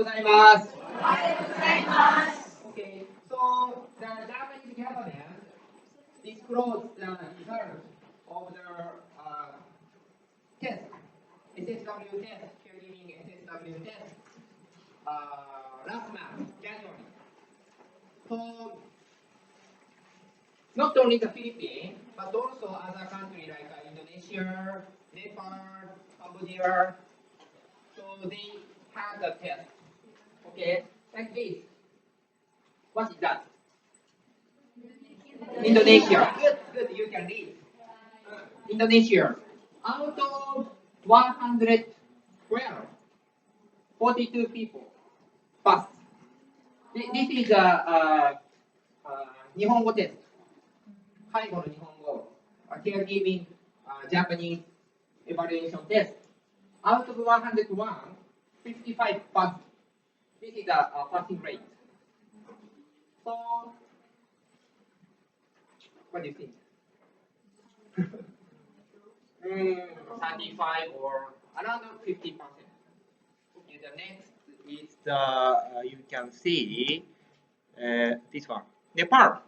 ございます。おはようございます。Okay, so the Japanese government disclosed the result of the test, SSW test, caregiving SSW test, last month, January. So not only the Philippines, but also other countries like Indonesia, Nepal, Cambodia. So they had the test. Okay, like this. What is that? Indonesia. Good, you can read. Indonesia. Out of 112, 42 people passed. This is a 日本語テスト。介護の日本語。caregiving Japanese evaluation test. Out of 101, 55 passed. This is a passing rate. So, what do you think? 35 or around 50%. Okay, the next is you can see this one. Nepal.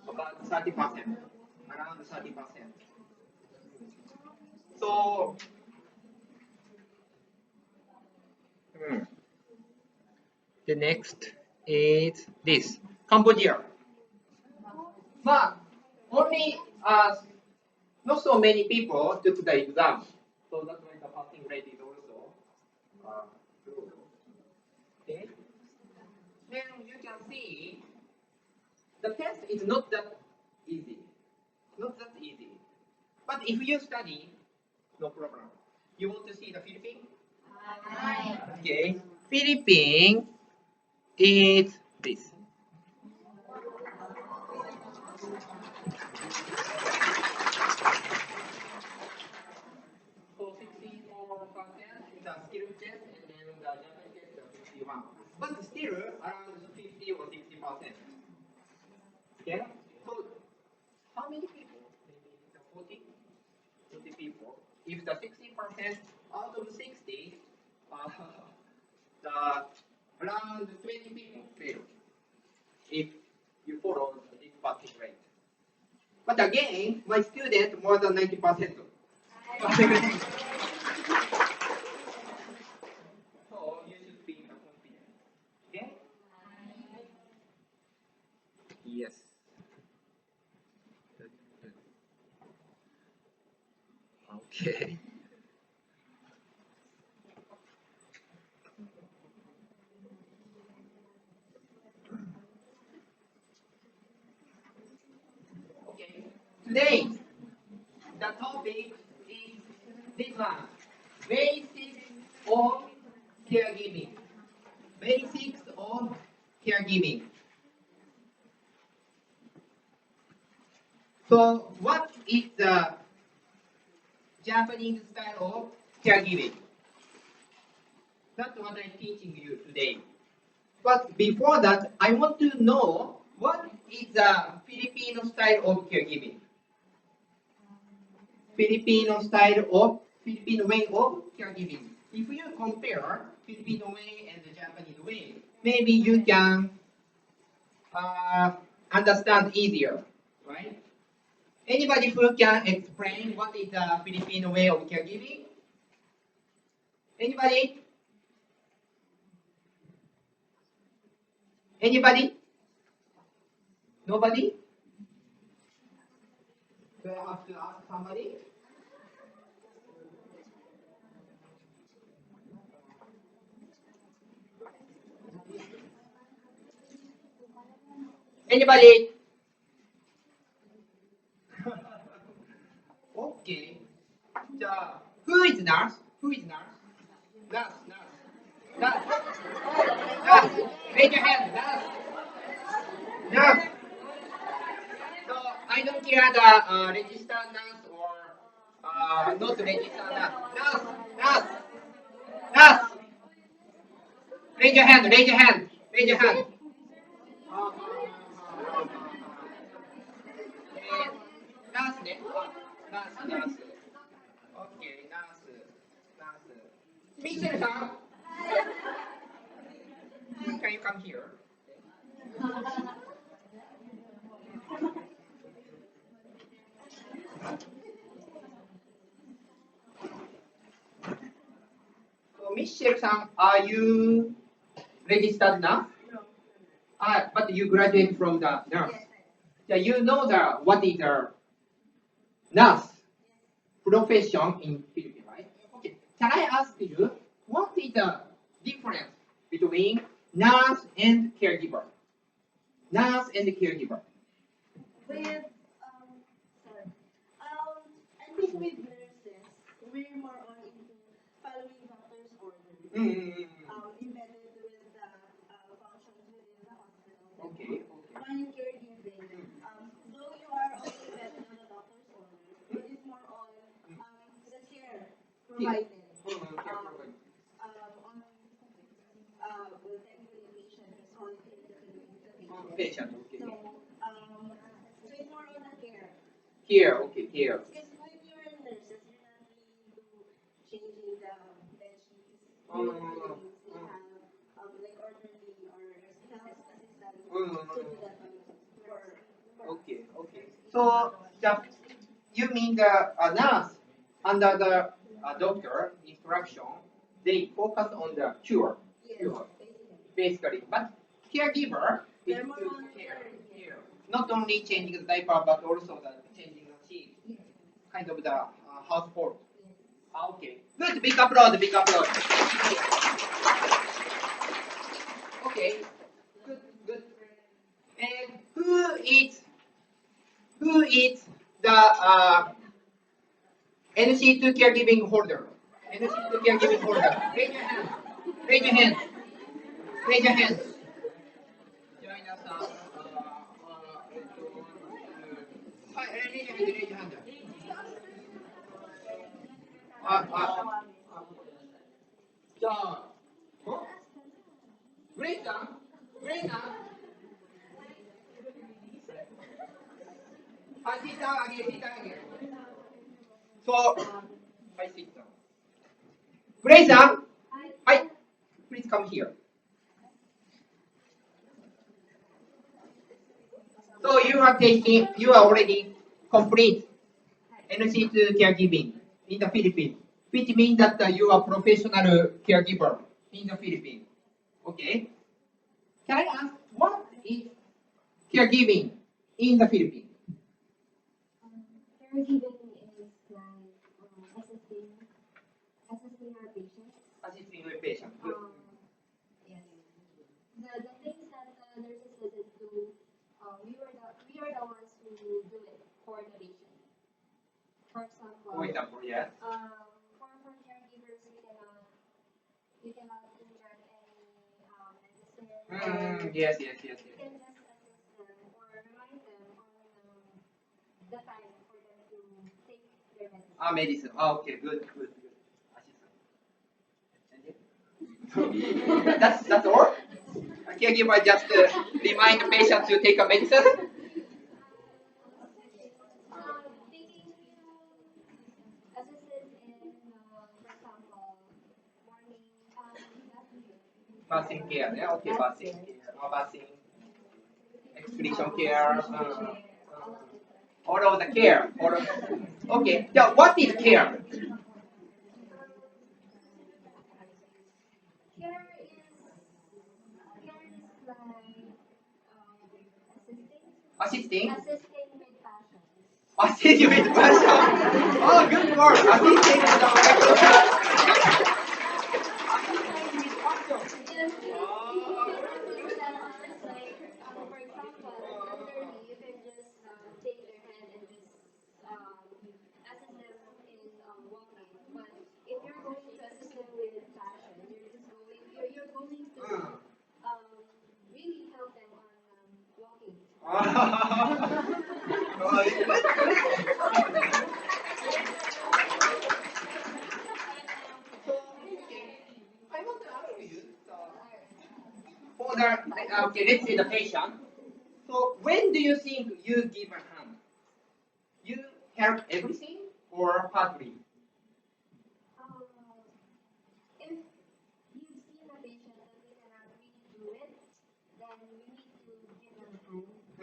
About 30%. Around 30%. So, the next is this, Cambodia. But only not so many people took the exam, so that's why the passing rate is also low. Okay. Then you can see the test is not that easy. But if you study, no problem. You want to see the Philippines? Okay. Philippines is this. So 64% is a skill test, and then the Japanese test is 61. But still around 50 or 60%. Okay. So how many people? Maybe 40 people. If the 60% out of 60, around 20 people fail if you follow this passing rate. But again, my student more than 90%. So you should be confident. Okay? Yes. Okay. Today, the topic is this one, basics of caregiving. Basics of caregiving. So, what is the Japanese style of caregiving? That's what I'm teaching you today. But before that, I want to know what is the Filipino style of caregiving. Filipino way of caregiving. If you compare Filipino way and the Japanese way, maybe you can understand easier, right? Anybody who can explain what is the Filipino way of caregiving? Anybody? Nobody? Do I have to ask somebody? Anybody? Okay. Who is nurse? Nurse. Raise your hand. Nurse. So I don't care the registered nurse or not registered nurse. Nurse. Raise your hand. Nurse ね。ナース。Okay, ナース。Michelle-san, can you come here? So, Michelle-san, are you registered now? But you graduate from the nurse. Yeah, you know what is the nurse profession in Philippines, right? Okay. Can I ask you what is the difference between nurse and caregiver? Nurse and caregiver. With sorry, I think with nurses, we're more on into following doctor's orders, embedded with the functions within the hospital. Okay. When caregiving, though you are also embedded on the doctor's orders, but it's more on the care provided. Well, technically, patient is all the patient. Patient, okay. So it's more on the care. Care, okay, care. Because when you're a nurse, you're not really do changing the bed sheets. You have like orderly or health assistant to do that for Okay. So you mean the nurse under the doctor instruction, they focus on the cure. yes, Cure, basically. But caregiver is they're more to on care. care. Care. Not only changing the diaper, but also the changing the sheet, Yes. kind of the household. Okay. Good. Big applause. Big applause. Okay. Good. And who is the NC2 caregiving holder? NC2 caregiving holder. Raise your hand. Raise your hand. Raise your hand. Join us. Raise your hand.じゃあ、グレイさん、はい、sit down again. So, はい、sit down. グレイさん、はい、please come here. So you are already complete NC2 caregiving in the Philippines, which means that you are professional caregiver in the Philippines. Okay. Can I ask what is caregiving in the Philippines? Caregiving is like assisting our patients. Assisting with patients. Good. Yes. The things that the nurses doesn't do, we are the ones who do it for the patient. For example, Yes. For caregivers, we cannot inject any medicine. Yes. We can just assist them or remind them on the time for them to take their medicine. Medicine. Okay, good. Assistant. That's all? A caregiver just remind the patient to take a medicine? Taking assistance in, for example, morning Bathing care. Yeah, okay, bathing care. Bathing. Excretion care. All of the care. Okay. Yeah, what is care? like Assisting? assisting with passion. Assisting with passion. Oh, good word. Assisting with passion. Yes, like, for example, elderly, you can just take their hand and just assist them in walking. But if you're going to assist them with passion, you're going to really help them on walking. I want to ask you, for the, okay, let's say the patient. So when do you think you give a hand? You help everything or partly? If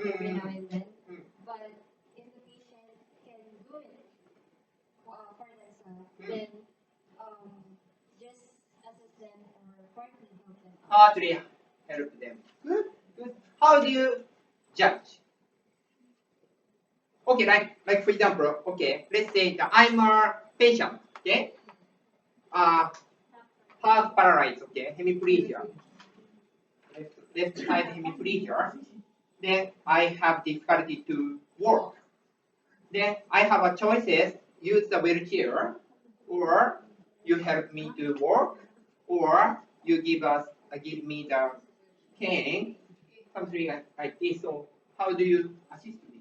every now and then. But if the patient can do it for themselves, then just assist them or partly help them. Partly help them. Good, good. How do you judge? Okay, like for example, okay, let's say that I'm a patient, okay? Half paralyzed, okay, hemiplegia. Left side hemiplegia. Then I have difficulty to walk. Then I have a choices, use the wheelchair, or you help me to walk, or you give me the cane, something like this. So how do you assist me?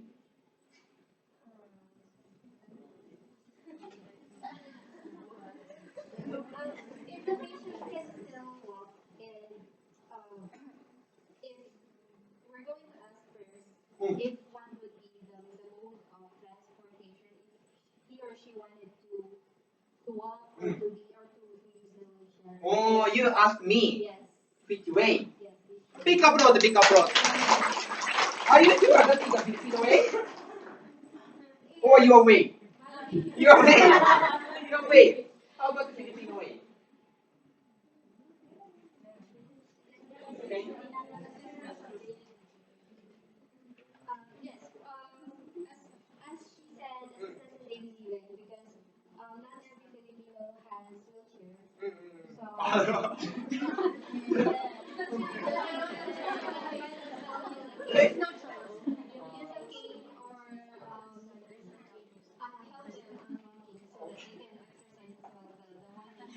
If the patient can still walk, and if we're going to ask first, if one would be the mode of transportation, if he or she wanted to walk or to use the wheelchair. Oh, you ask me. Yes. Which way? Yes. Big applause, big applause. Are you sure that is the Filipino way? Or your way? Your way. Your way. How about the Filipino way? Okay. Yes. As she said, assisted living because not every Filipino has wheelchair. It's not choice. Use a cane or help them on walking so that they can exercise as well the walking.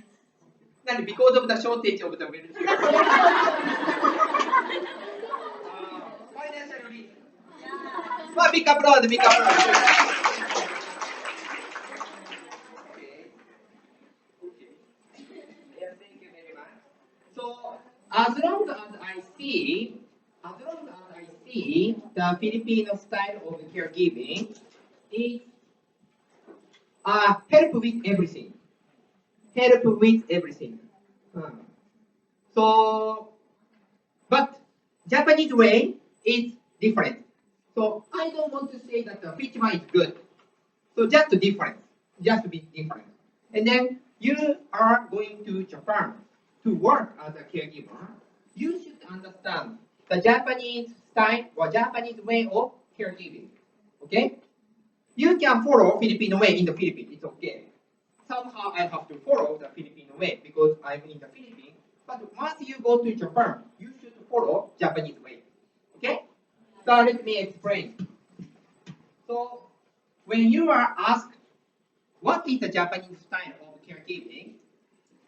And because of the shortage of the wheelchair. Financial reason. Well, big applause, big applause. Okay. Okay. Yeah, thank you very much. So as long as I see the Filipino style of caregiving is help with everything. Help with everything. So, but Japanese way is different. So I don't want to say that which one is good. So just different, just be different. And then you are going to Japan to work as a caregiver. You should understand the Japanese style or Japanese way of caregiving. Okay? You can follow Filipino way in the Philippines. It's okay. Somehow I have to follow the Filipino way because I'm in the Philippines. But once you go to Japan, you should follow Japanese way. Okay? So let me explain. So when you are asked what is the Japanese style of caregiving,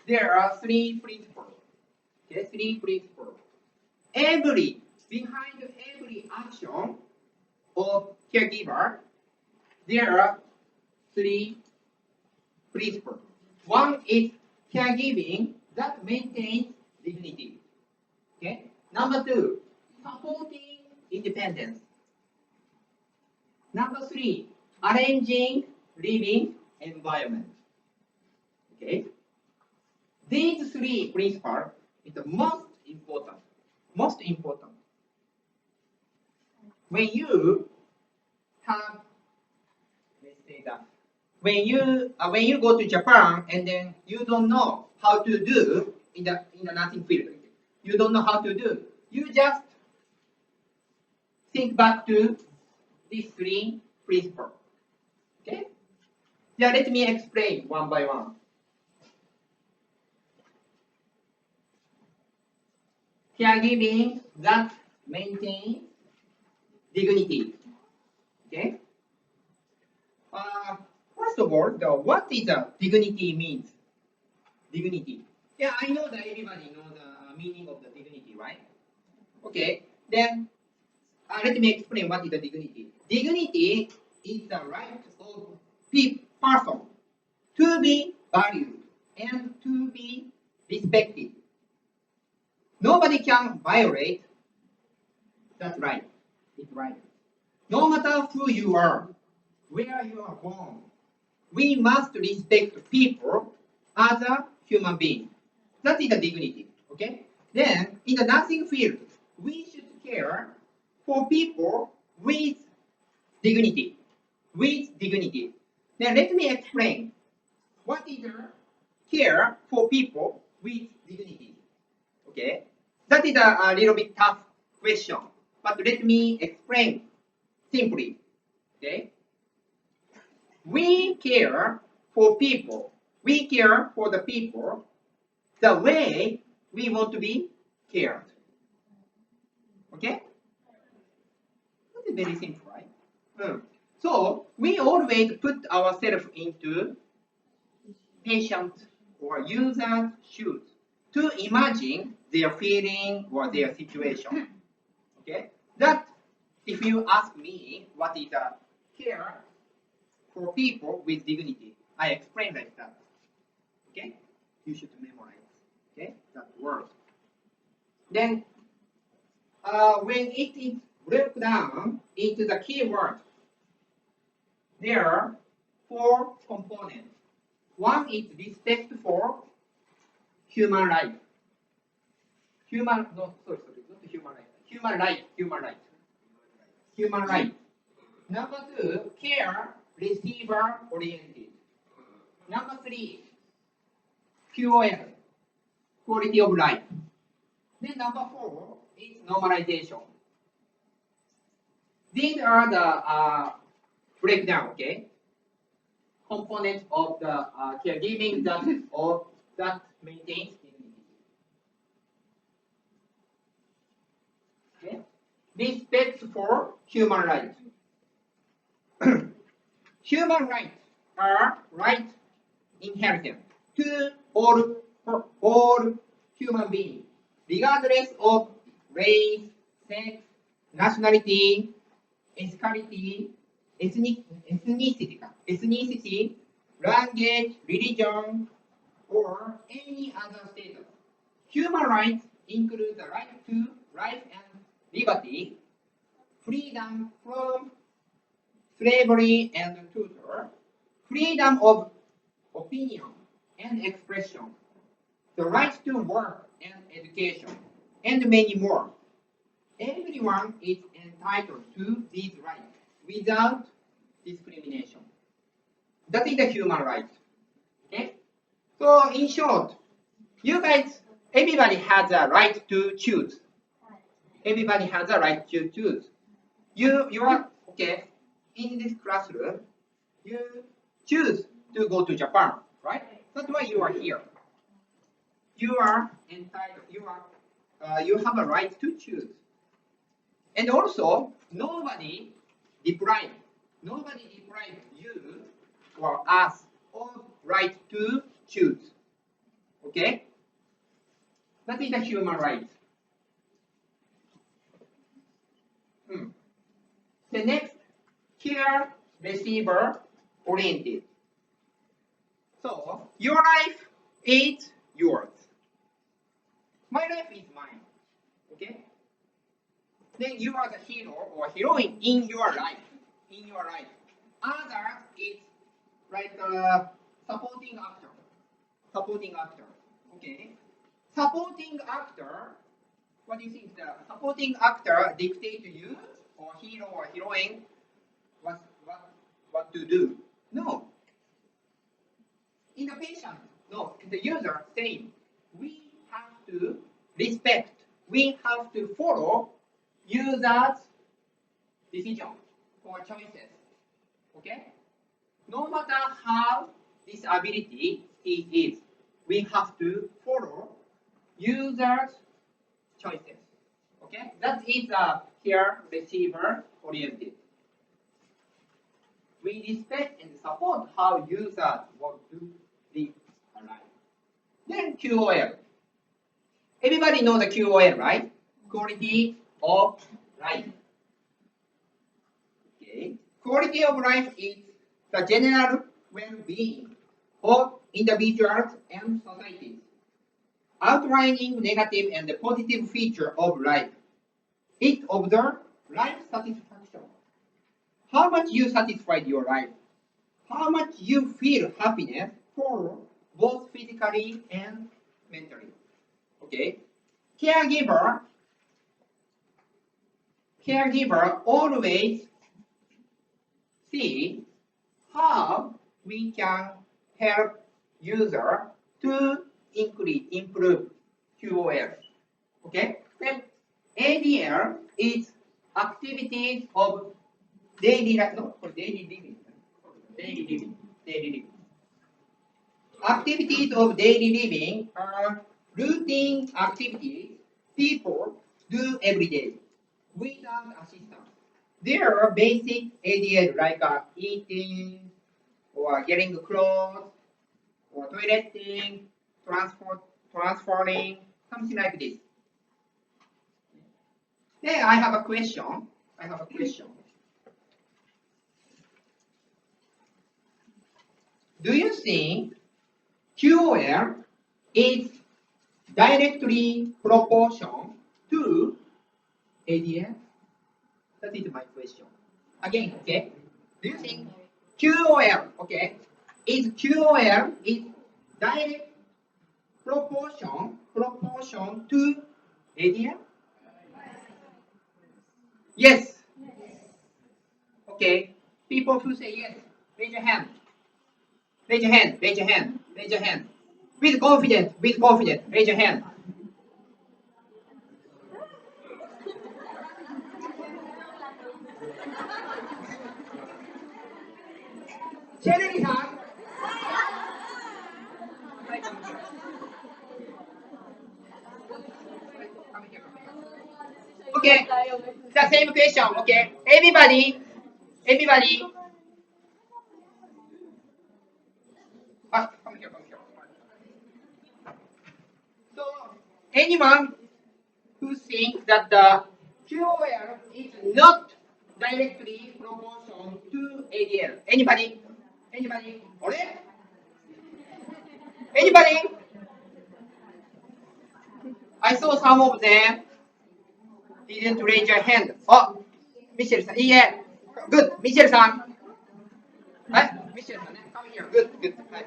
there are three principles. Okay, three principles. Behind every action of caregiver, there are three principles. One is caregiving that maintains dignity. Okay. Number two, supporting independence. Number three, arranging living environment. Okay. These three principles is the most important. Most important. When you have, let's say that, when you go to Japan and then you don't know how to do in the nursing field, you don't know how to do. You just think back to these three principles. Okay? Yeah, let me explain one by one. Caregiving that maintains dignity. Okay? First of all, what is dignity means? Dignity. Yeah, I know that everybody knows the meaning of the dignity, right? Okay, then let me explain what is the dignity. Dignity is the right of person to be valued and to be respected. Nobody can violate that right. It's right. No matter who you are, where you are born, we must respect people as a human being. That is the dignity. Okay? Then, in the nursing field, we should care for people with dignity. With dignity. Now let me explain. What is care for people with dignity? Okay, that is a little bit tough question, but let me explain simply. Okay, we care for people. We care for the people the way we want to be cared. Okay, that's very simple, right? So we always put ourselves into patient or user's shoes to imagine their feeling or their situation. Okay, that if you ask me what is a care for people with dignity, I explain like that. Okay, you should memorize. Okay, that word. Then when it is broken down into the keyword, there are 4 components. One is respect for human life. Not human life. Human life. Number 2, care receiver oriented. Number 3, QOL, quality of life. Then number 4 is normalization. These are the breakdown, okay? Components of the caregiving that maintains dignity. Okay? Respect for human rights. Human rights are rights inherent to all human beings, regardless of race, sex, nationality, ethnicity, language, religion, or any other status. Human rights include the right to life and liberty, freedom from slavery and torture, freedom of opinion and expression, the right to work and education, and many more. Everyone is entitled to these rights without discrimination. That is the human right. Okay? So in short, you guys, everybody has a right to choose. Everybody has a right to choose. You are, okay, in this classroom, you choose to go to Japan, right? That's why you are here. You are entitled, you have a right to choose. And also, nobody deprived you or us of right to choose. Okay? That is the human right. The next, care receiver oriented. So, your life is yours. My life is mine. Okay? Then you are the hero or heroine in your life. Others is like a supporting actor. Okay. Supporting actor. What do you think? The supporting actor dictate to you or hero or heroine what to do? No. In the patient, no. In the user, same. We have to respect. We have to follow user's decision or choices. Okay? No matter how disability he is, we have to follow user's choices. Okay? That is a care receiver oriented. We respect and support how users want to live a life. Then QOL. Everybody knows the QOL, right? Quality of life. Okay. Quality of life is the general well-being of individuals and societies, outlining negative and positive features of life. It observes life satisfaction. How much you satisfied your life? How much you feel happiness for both physically and mentally? Okay. Caregiver caregiver always see how we can help user to improve QOL. Okay? Then ADL is activities of daily life. No, daily living. Daily living. Daily living. Activities of daily living are routine activities people do every day without assistance. There are basic ADL like eating or getting clothes or toileting, transferring, something like this. Then I have a question. Do you think QOL is directly proportional to ADL? That is my question. Again, okay? Do you think QOL, okay, is direct proportion to ADL? Yes. Okay. People who say yes, raise your hand. Raise your hand. Raise your hand. Raise your hand. With confidence. With confidence. Raise your hand. Sherry-san. Okay, the same question. Okay, everybody. Come here. So, anyone who thinks that the QOL is not directly proportional to ADL? Anybody? Ore? Anybody? I saw some of them didn't raise your hand. Oh, Michelle-san. Yeah. Good. Michelle-san. Right? Michelle-san. Come here. Good. Right.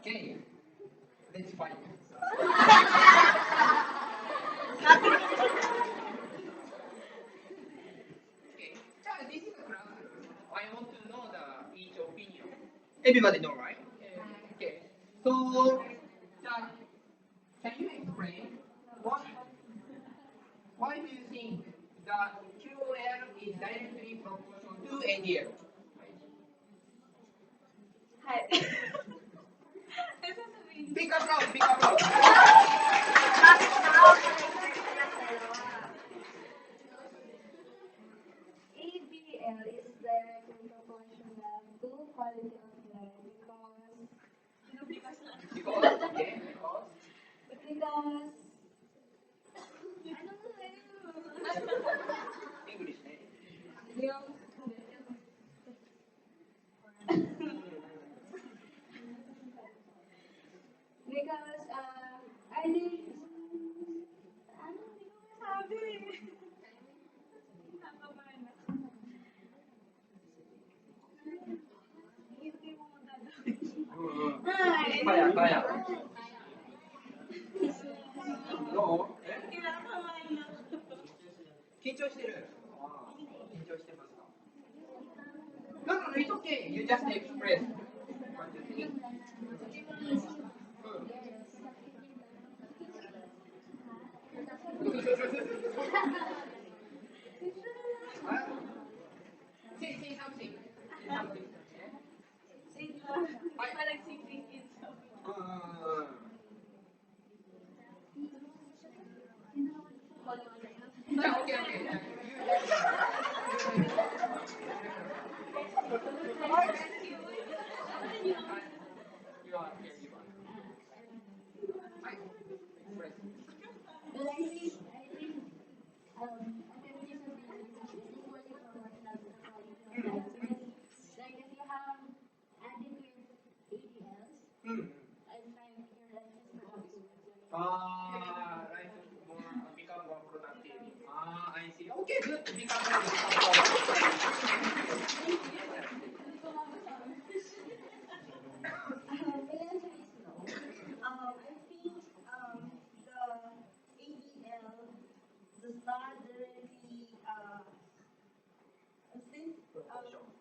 Okay. Let's fight. Okay. This is a class. I want to know each opinion. Everybody know, right? Okay. So, can you explain why do you think that QOL is directly proportional to ADL? Speak up loud. ABL is directly proportional to quality of life because English. because I think ano hindi ko masabi. Hindi mo magagawin. Kaya. No? 緊張してる。緊張してますか。No, it's okay. You just express what you think. Say something. Okay. You are. But I think activities of the is equally proportional to the quality of life because like if you have adequate ADLs, I find your life is not good.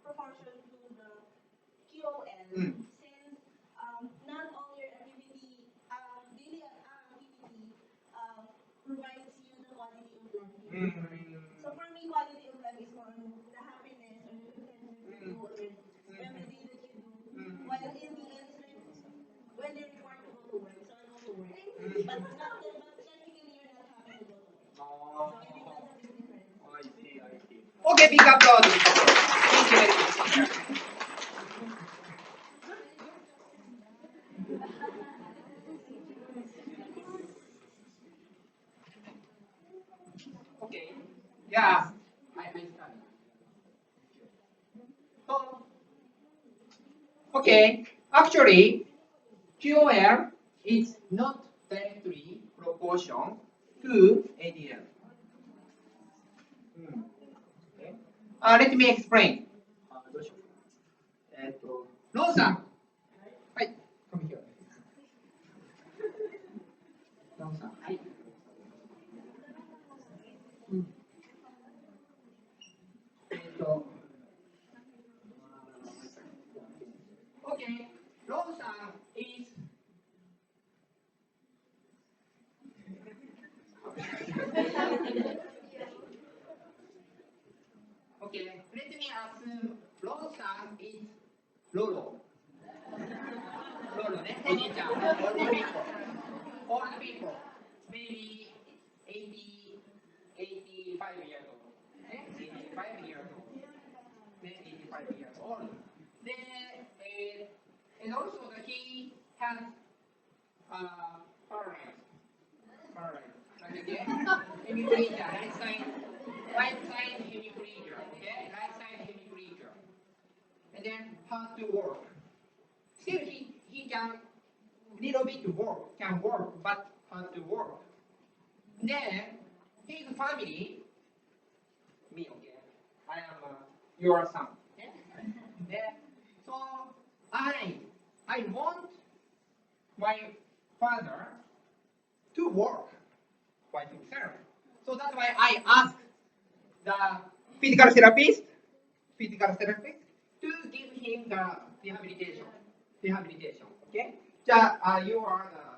proportion to the QOL, Mm. since not all your activity, daily activity, provides you the quality of life. So for me, quality of life is more on the happiness or the contentment you do with every day that you do. While in the end, it's like when you're required to go to work, so I go to work. But technically you're not happy to go to work. So I think that's a big difference. I see, I see. Okay, big applause. Thank you very much. Okay. Yeah. I understand. So, okay. Actually, QOL is not directly proportion to ADL. Okay. Let me explain. どうしよう。ロンさん。はい。come here. ロンさん。はい。Okay. ロンさん is okay. Let me assume ロンさん is ロロ。ロロね。おじいちゃん。Old people. Old people. Maybe 80, 85 years old. ね。85 years old. ね。85 years old. で、and also the he has paralyzed. Paralyzed. Okay? Hemiplegia. Right side hemiplegia. Okay? Right side hemiplegia. And then hard to work. Still he can little bit work, can work, but hard to work. Then his family, me, okay? I am your son. Okay? Then, so I want my father to work by himself. So that's why I asked the physical therapist to give him the rehabilitation. Okay? You are the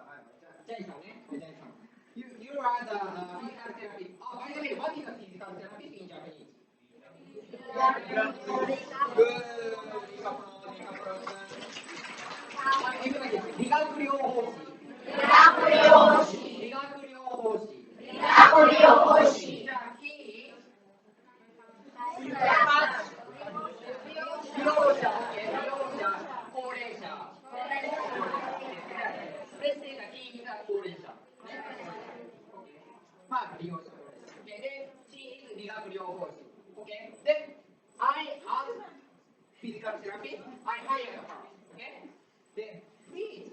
you are the physical therapist. Oh, by the way, what is a physical therapist in Japanese? Good. 理学療法士。じゃあ、利用者、高齢者。let's say that he is a 高齢者。まあ、利用者、高齢者。で、she is 理学療法士。Okay? Then, I ask physical therapist, I hire her. Okay? Then, please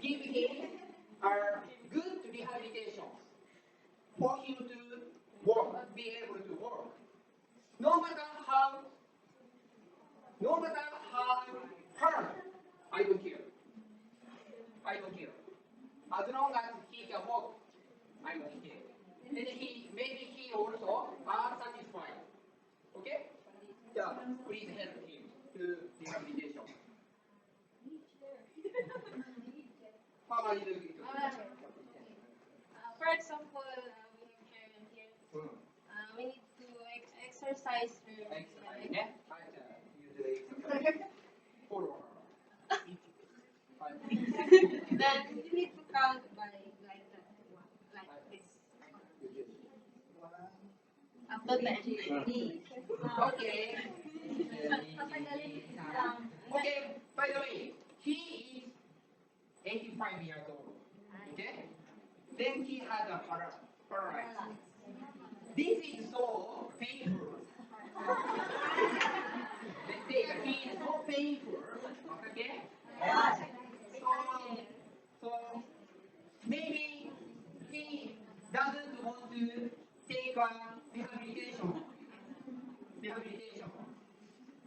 give him a good rehabilitation for him to work, be able to work. No matter how hard, I don't care. As long as he can work, I don't care. And maybe he also are satisfied. Okay? Yeah, please help him to rehabilitation. How are you doing it? For example, we have Karen here. We need to exercise her. Exercise, yeah? You do exercise. Follow her. Then you need to count by like that, like this. Up to 10. Okay. Okay, by the way, he is 85 years old. Okay? Then he had a paralysis. This is so painful. Let's say that he is so painful. Okay? So maybe he doesn't want to take a rehabilitation.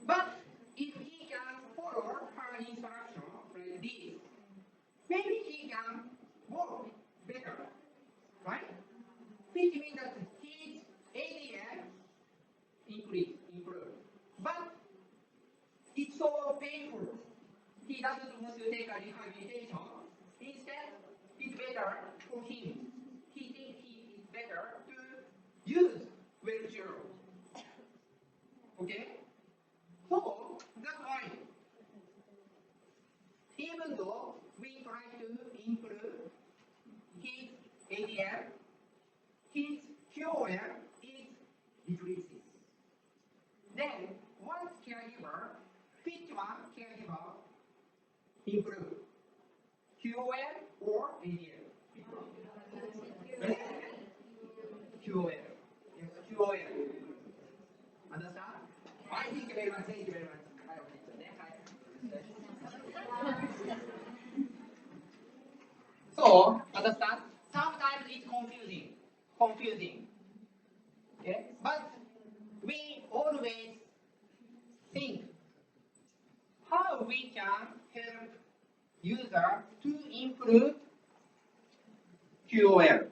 But if he can follow her instruction like this, maybe he can work better, right? Which means that his ADL improve. But doesn't want to take a rehabilitation. Instead, it's better for him. He thinks he is better to use wheelchair. Okay? So, that's why, even though we try to improve his ADL, his QOL is decreasing. Then, one caregiver, which one caregiver improve? QOL or ADL? QOL. Yes, QOL. Understand? Thank you very much. Thank you very much. So, understand? Sometimes it's confusing. Okay? But we always think how we can help user to improve QOL,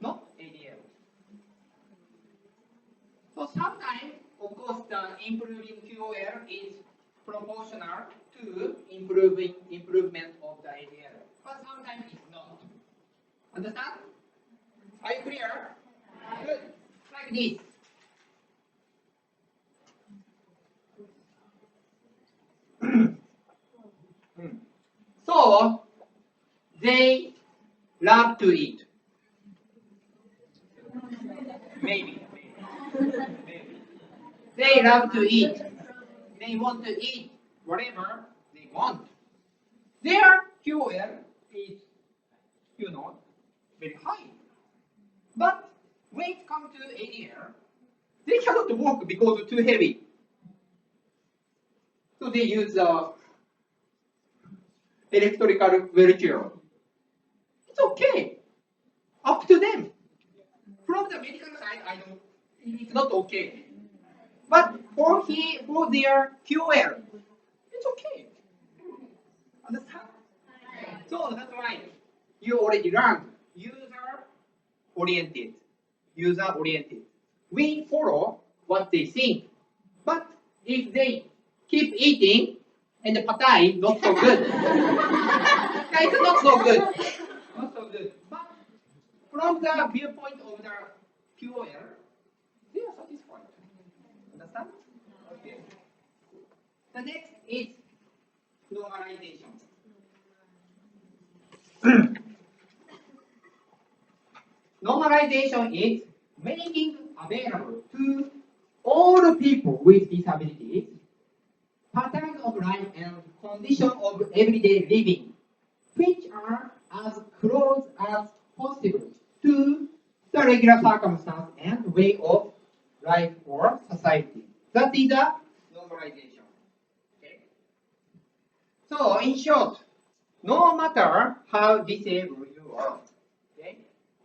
not ADL. So sometimes, of course, the improving QOL is proportional to improvement of the ADL, but sometimes it's not. Understand? Are you clear? Good. Like this. So they love to eat. Maybe. They love to eat. They want to eat whatever they want. Their QOL is, very high. But when it comes to ADL, they cannot walk because it's too heavy. So they use electrical wheelchair. It's okay. Up to them. From the medical side, it's not okay. But for their QOL, it's okay. Understand? So that's why you already learned user-oriented. We follow what they think. But if they keep eating and the patai, not so good. It's not so good. Not so good. But from the viewpoint of the QOL, they are satisfied. Understand? Okay. The next is normalization. Normalization is making available to all people with disabilities patterns of life and conditions of everyday living, which are as close as possible to the regular circumstance and way of life or society. That is a normalization. Okay? So, in short, no matter how disabled you are, okay,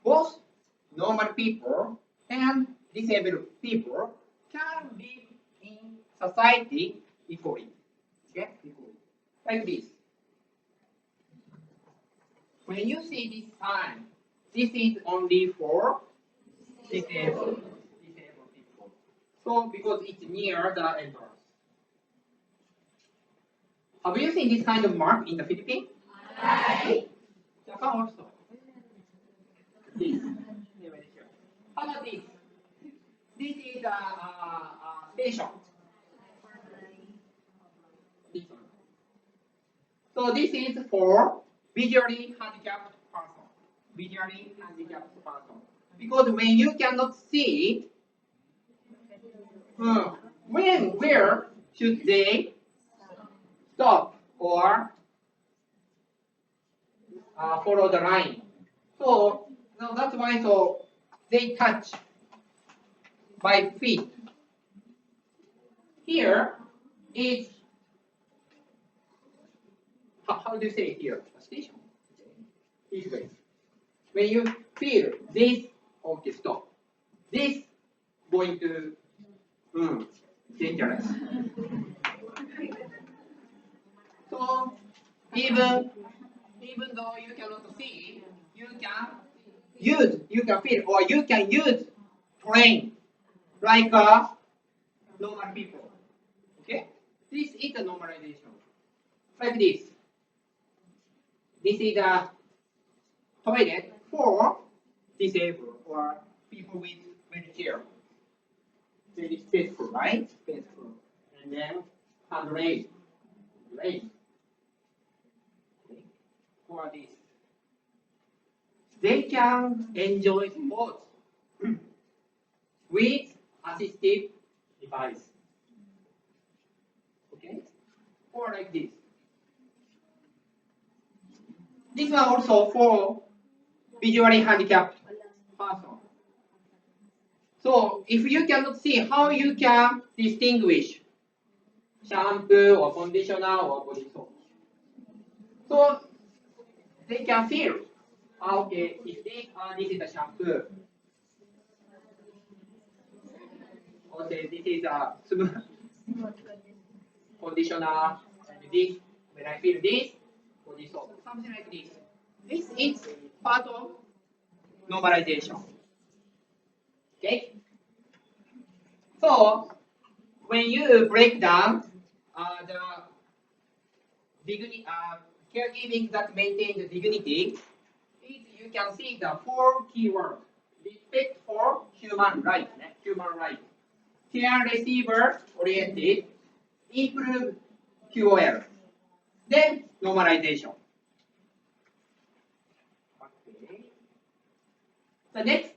both normal people and disabled people can live in society equally. Okay? Equally. Like this. When you see this sign, this is only for disabled people. So, because it's near the entrance. Have you seen this kind of mark in the Philippines? Japan also. This. How about this? This is a station. This one. So this is for visually handicapped person. Visually handicapped person. Because when you cannot see, where should they stop or follow the line? So now that's why they touch by feet. Here is how do you say it here? A station. This way. When you feel this, okay, stop. This going to dangerous. So even though you cannot see, you can feel, or you can use train like normal people. Okay? This is a normalization. like this. This is a toilet for disabled or people with wheelchair. Very peaceful, right? Peaceful. And then hand raise. Raise. Okay. For this. They can enjoy sports with assistive device. Okay? Or like this. This one also for visually handicapped person. So if you cannot see, how you can distinguish shampoo or conditioner or body soap? So they can feel, okay, if this is a shampoo, or say this is a conditioner, and this, when I feel this, body soap, something like this. This is part of normalization. Okay? So, when you break down the dignity, caregiving that maintain the dignity, you can see the 4 keywords. Respect for human rights, care receiver oriented, improve QOL, then normalization. Okay. The next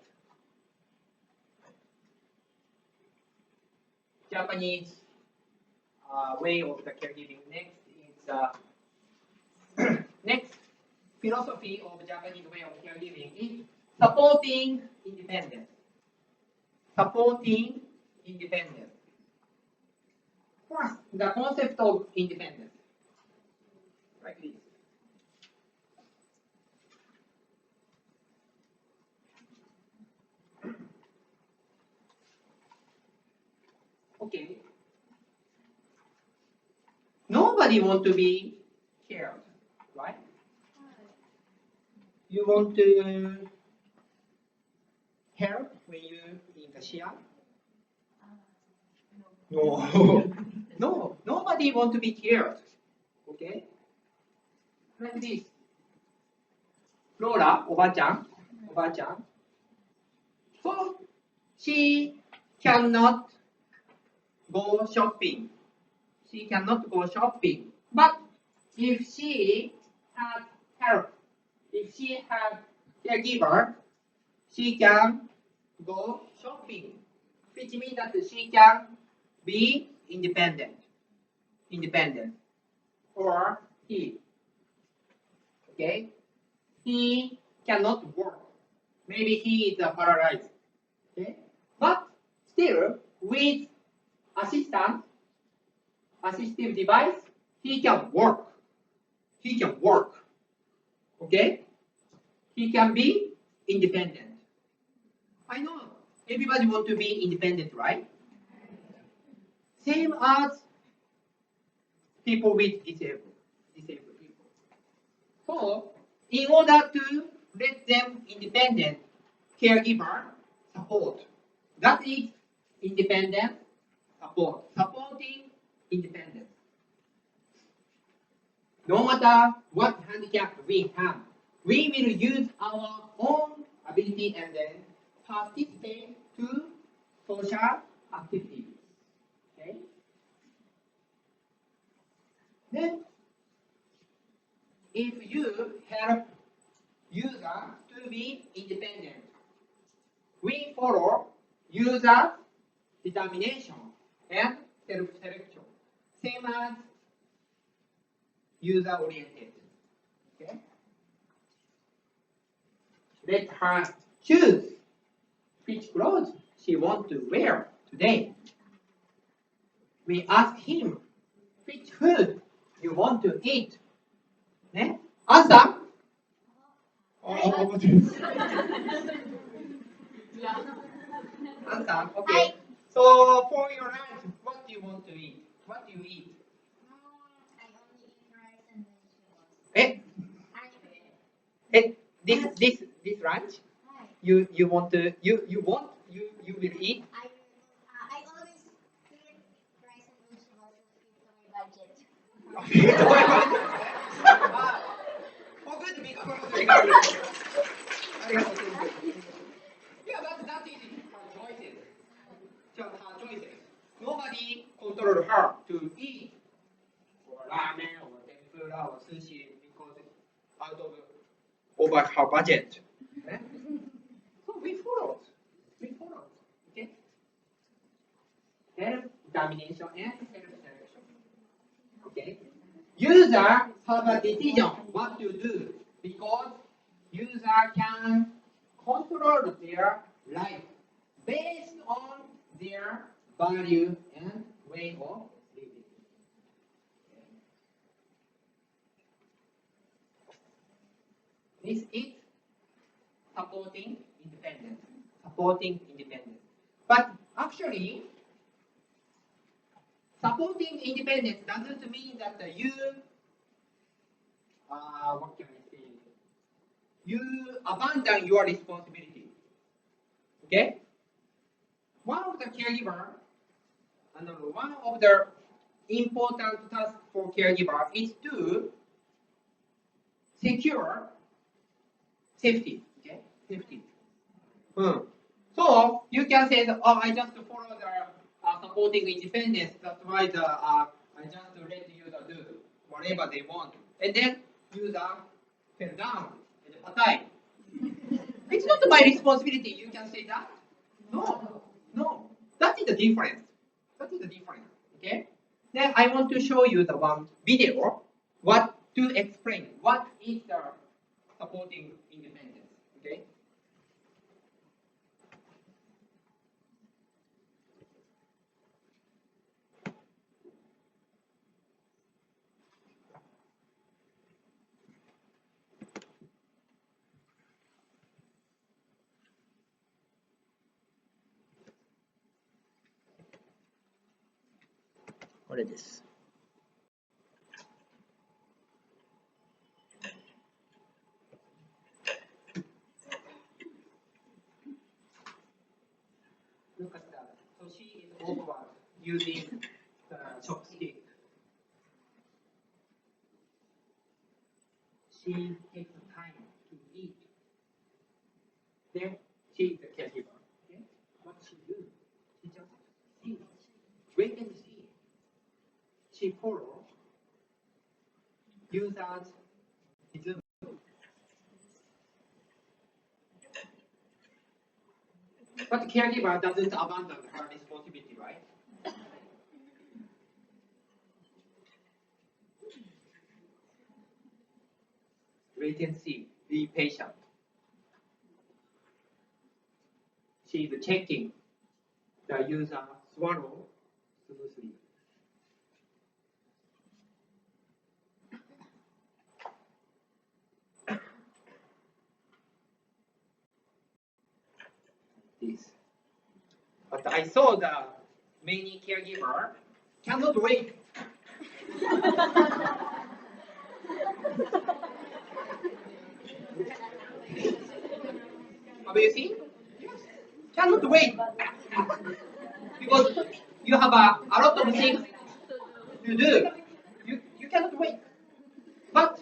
Japanese way of the caregiving. Next is next philosophy of Japanese way of caregiving is supporting independence. Supporting independence. First, the concept of independence. Like this. Okay. Nobody wants to be cared, right? You want to help when you in the chair? No. No. Nobody wants to be cared. Okay? Like this. Laura, おばちゃん. So, she cannot go shopping. She cannot go shopping. But if she has help, if she has caregiver, she can go shopping, which means that she can be independent. Or he. Okay? He cannot work. Maybe he is paralyzed. Okay? But still, with assistive device, he can work. Okay? He can be independent. I know everybody wants to be independent, right? Same as people with disabled people. So, in order to let them independent, caregiver support. That is independent support. Supporting independence. No matter what handicap we have, we will use our own ability and then participate to social activities. Okay? Then, if you help user to be independent, we follow user determination and self-selection, same as user-oriented. Okay? Let her choose which clothes she wants to wear today. We ask him which food you want to eat. Ne? Answer. Answer. Okay. So for your lunch, what do you want to eat? What do you eat? I only eat rice and vegetables. This lunch, you want to you will eat. I always eat rice and vegetables to fit to my budget. we control her to eat or ramen or tempura or sushi because it's out of over her budget. Okay? So we follow. Okay? Self-determination and self-selection. Okay? User have a decision what to do because user can control their life based on their value and way of living. This is supporting independence. But actually, supporting independence doesn't mean that you, what can I say? You abandon your responsibility. Okay? One of the caregiver, one of the important tasks for caregiver is to secure safety. Okay? Safety. So you can say that, oh, I just follow the supporting independence. That's why I just let user do whatever they want, and then user fell down and patay. It's not my responsibility. You can say that. No. That is the difference. Okay. Then I want to show you the one video. What to explain what is the supporting independence. Okay. What is this? Look at that. So she is awkward using the chopstick. She takes time to eat. Then she is the caregiver. Okay? What she do? She just see. Wait and see. She follows users' rhythm. But the caregiver doesn't abandon her responsibility, right? Wait and see. Be patient. She is checking the user swallow smoothly. This. But I saw the many caregiver cannot wait. Have you seen? Yes. Cannot wait. Because you have a lot of things to do. You cannot wait. But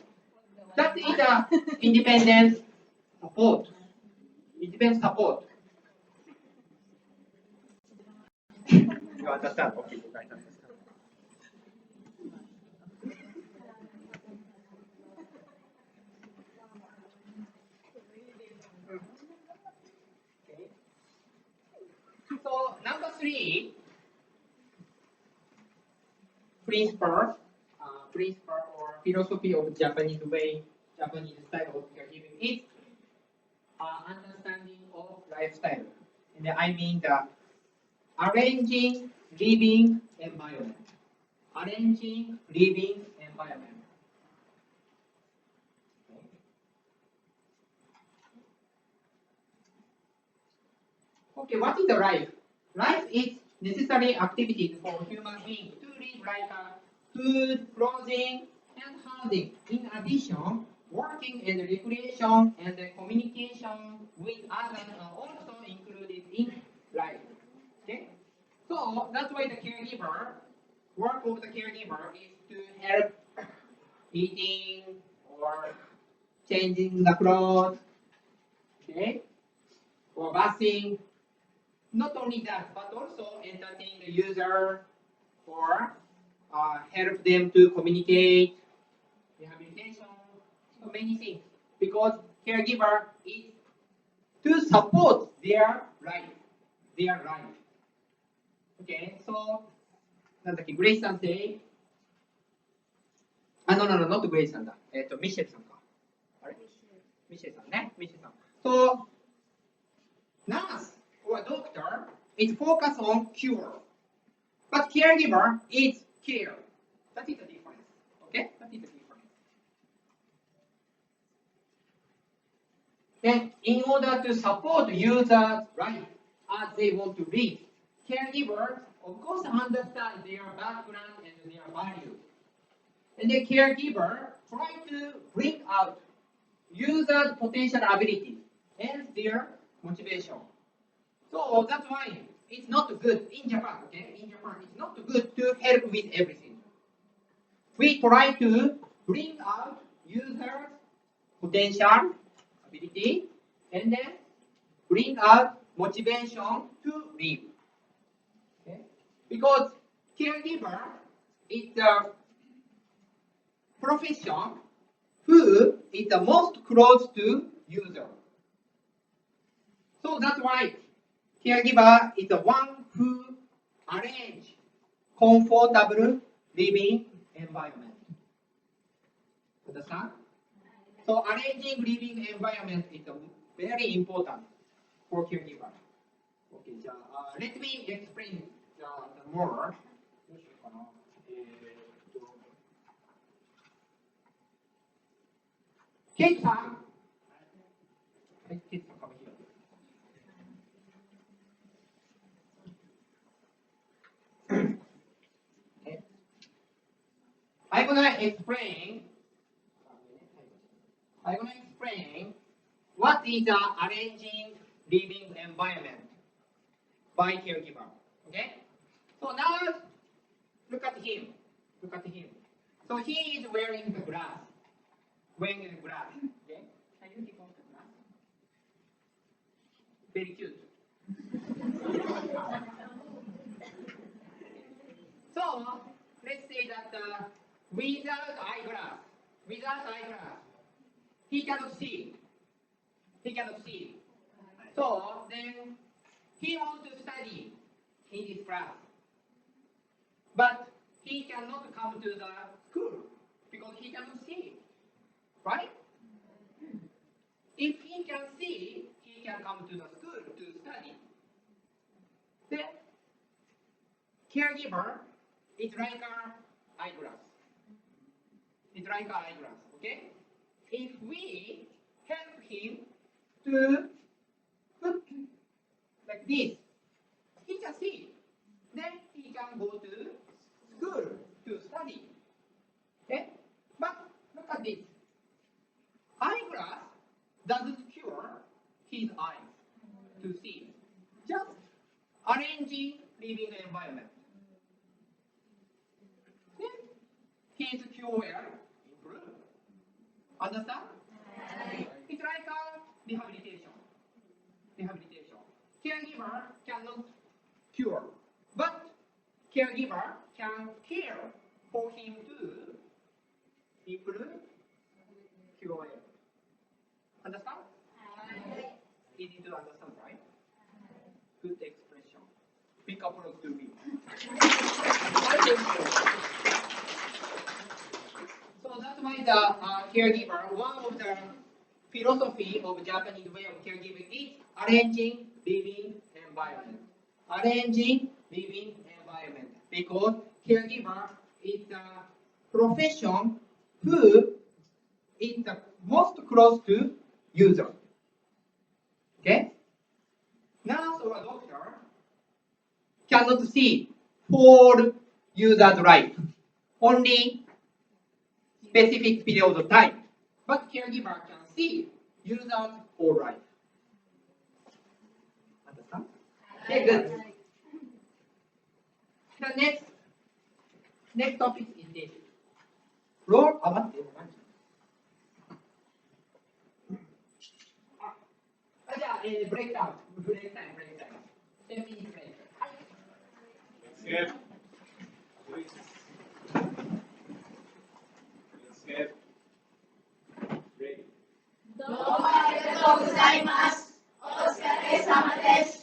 that is a independence support. Independence support. You understand? Okay, you guys understand. Okay. So number 3, principle or philosophy of Japanese style of caregiving is understanding of lifestyle. And I mean the arranging living environment. Okay, what is the life? Life is necessary activities for human beings to live like food, clothing, and housing. In addition, working and recreation and communication with others are also included in life. Okay? So that's why the work of the caregiver is to help eating or changing the clothes, okay, or bathing. Not only that, but also entertain the user help them to communicate, rehabilitation, so many things. Because caregiver is to support their life. Okay, so なんだっけ、グレイスさん say, no, not グレイスさんだ。ミシェルさんか。あれミシェルさんね。ミシェルさん。So, nurse or doctor is focused on cure, but caregiver is care. That is the difference. Okay? That is the difference. Then, in order to support users' life as they want to live, caregivers, of course, understand their background and their values. And the caregiver try to bring out users' potential abilities and their motivation. So that's why it's not good in Japan, okay? In Japan, it's not good to help with everything. We try to bring out users' potential ability and then bring out motivation to live. Okay? Because caregiver is the profession who is the most close to user. So that's why caregiver is the one who arrange comfortable living environment. Understand? So arranging living environment is very important for caregiver. Okay, let me explain the more. Kate-san, come here. Okay. I'm gonna explain what is the arranging living environment by caregiver. Okay? So now look at him. So he is wearing the glass. Okay? Can you take off the glass? Very cute. So let's say that without eyeglass, he cannot see. So then he wants to study in this class, but he cannot come to the school because he cannot see, right? If he can see, he can come to the school to study. Then caregiver is like an eyeglass. Okay? If we help him to put like this, he can see. Then he can go to school to study. Okay? But look at this. Eyeglass doesn't cure his eyes to see. Just arranging living environment. Then his cure will improve. Understand? It's like a rehabilitation. Caregiver cannot cure, but caregiver can care for him to improve cure. Understand? Easy to understand, right? Good expression. Big applause to me. So that's why the caregiver, one of the philosophy of Japanese way of caregiving is arranging living environment. Because caregiver is the profession who is the most close to user. Okay? Nurse or doctor cannot see whole user's life, only specific period of time. But caregiver can see user's whole life. Understand? Okay, good. The next topic is this. Role of break time. 10 minutes break. Good. とうございます。お疲れ様です。